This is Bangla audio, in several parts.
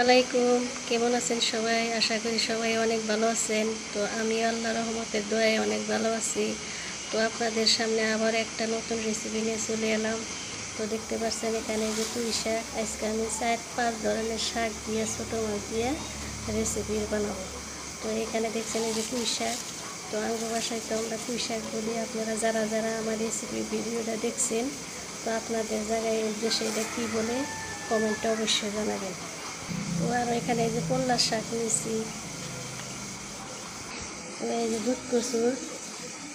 আলাইকুম, কেমন আছেন সবাই? আশা করি সবাই অনেক ভালো আছেন। তো আমি আল্লাহর রহমতের দোয়ায় অনেক ভালো আছি। তো আপনাদের সামনে আবার একটা নতুন রেসিপি নিয়ে চলে এলাম। তো দেখতে পাচ্ছেন এখানে যে পুঁই শাক, আজকে আমি 4-5 ধরনের শাক দিয়ে ছোটো মাছ দিয়ে রেসিপি বানাবো। তো এখানে দেখছেন এই যে পুঁই শাক। তো আঙ্গ বাসায় তো আমরা পুঁই শাক বলি। আপনারা যারা যারা আমার রেসিপি ভিডিওটা দেখছেন, তো আপনাদের জায়গায় দেশে এটা কী বলে কমেন্টে অবশ্যই জানাবেন। তো আর এখানে এই যে কল্লার শাক নিয়েছি, এই যে দুধ কচুর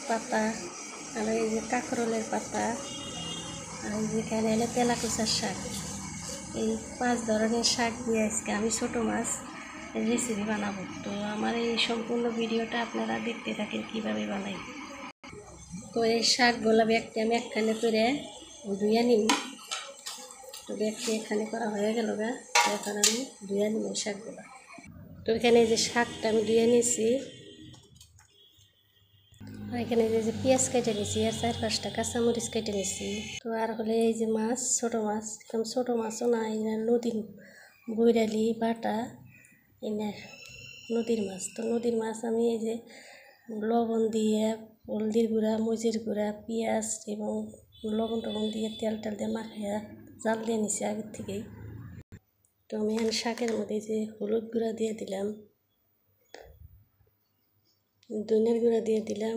পাতা, আর এই যে কাঁকরোলের পাতা, আর যেখানে এলে তেলাকুচার শাক। এই 5 ধরনের শাক দিয়ে আজকে আমি ছোটো মাছ রেসিপি বানাবো। তো আমার এই সম্পূর্ণ ভিডিওটা আপনারা দেখতে থাকেন কীভাবে বানাই। তো এই শাকগুলো ব্যাগটি আমি একখানে করে ধুয়ে নিই। তো ব্যাগটি এখানে করা হয়ে গেল গা, এখন আমি ধুয়ে নিই এই শাকগুলো। তো এখানে যে শাকটা আমি ধুয়ে নিয়েছি, এখানে যে পেঁয়াজ কেটে নিয়েছি, আর 4-5টা কাঁচামরিচ কেটে নিয়েছি। তো আর হলে এই যে মাছ, ছোটো মাছ, একদম ছোটো মাছও না, এই নদীর বৈরালি বাটা, এই নদীর মাছ। তো নদীর মাছ আমি এই যে লবণ দিয়ে, হলদির গুঁড়া, মরিচের গুঁড়া, পেঁয়াজ এবং লবণ টবণ দিয়ে তেল টেল দিয়ে মাখিয়ে জাল দিয়ে নিছি আগের থেকেই। তো আমি এখন শাকের মধ্যে যে হলুদ গুঁড়া দিয়ে দিলাম, ধনিয়ার গুঁড়া দিয়ে দিলাম,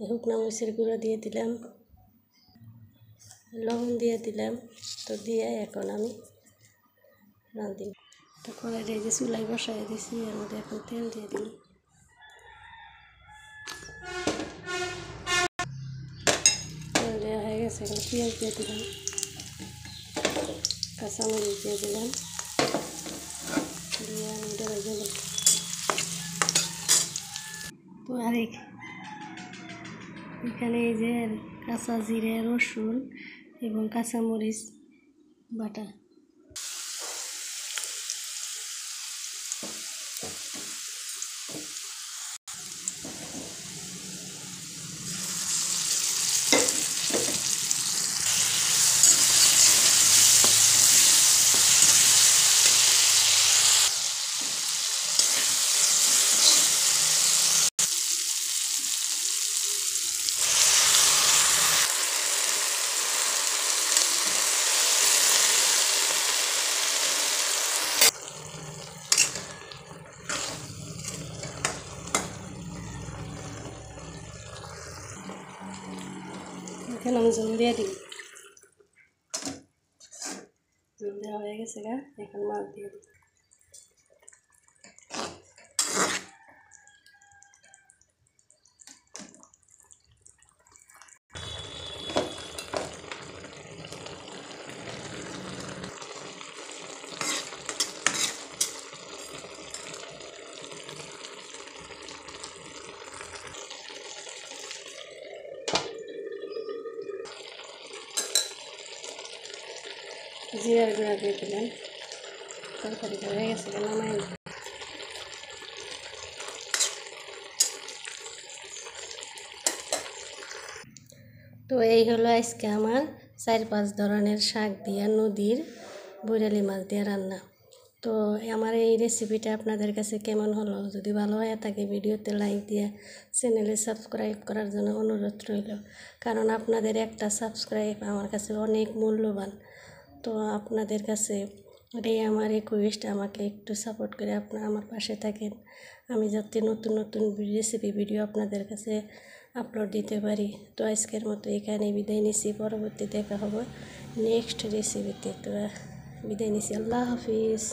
শুকনো মরিচের গুঁড়া দিয়ে দিলাম, লবণ দিয়ে দিলাম। তো দিয়ে এখন আমি রাঁধি। তো কড়াইটা এই যে চুলাই বসাই দিয়েছি, এর মধ্যে এখন তেল দিয়ে দিই। তেল দেওয়া হয়ে গেছে, এখন পেঁয়াজ দিয়ে দিলাম, কাঁচামরিচ দিয়ে দিলাম, দিয়ে আমি ডরাই দিলাম। তো আর এখানে এই যে কাঁচা জিরে, রসুন এবং কাঁচামরিচ বাটা। এখন আমি জল দিয়ে দিই। জল দেওয়া হয়ে গেছে গা, এখন মাছ দিয়ে দিই। জিরার গুঁড়া দিয়ে দিলাম। তরকারিটা হয়ে গেছে, নামাই। তো এই হলো আজকে আমার 4-5 ধরনের শাক দিয়ে নদীর বৈরালি মাছ দিয়ে রান্না। তো আমার এই রেসিপিটা আপনাদের কাছে কেমন হলো? যদি ভালো হয়ে থাকে ভিডিওতে লাইক দিয়ে চ্যানেলে সাবস্ক্রাইব করার জন্য অনুরোধ রইল, কারণ আপনাদের একটা সাবস্ক্রাইব আমার কাছে অনেক মূল্যবান। তো আপনাদের কাছে এটাই আমার রিকোয়েস্ট, আমাকে একটু সাপোর্ট করে আপনারা আমার পাশে থাকেন, আমি যাতে নতুন নতুন রেসিপি ভিডিও আপনাদের কাছে আপলোড দিতে পারি। তো আজকের মতো এখানে বিদায় নিচ্ছি, পরবর্তী দেখা হবে নেক্সট রেসিপিতে। তো বিদায় নিচ্ছি, আল্লাহ হাফিজ।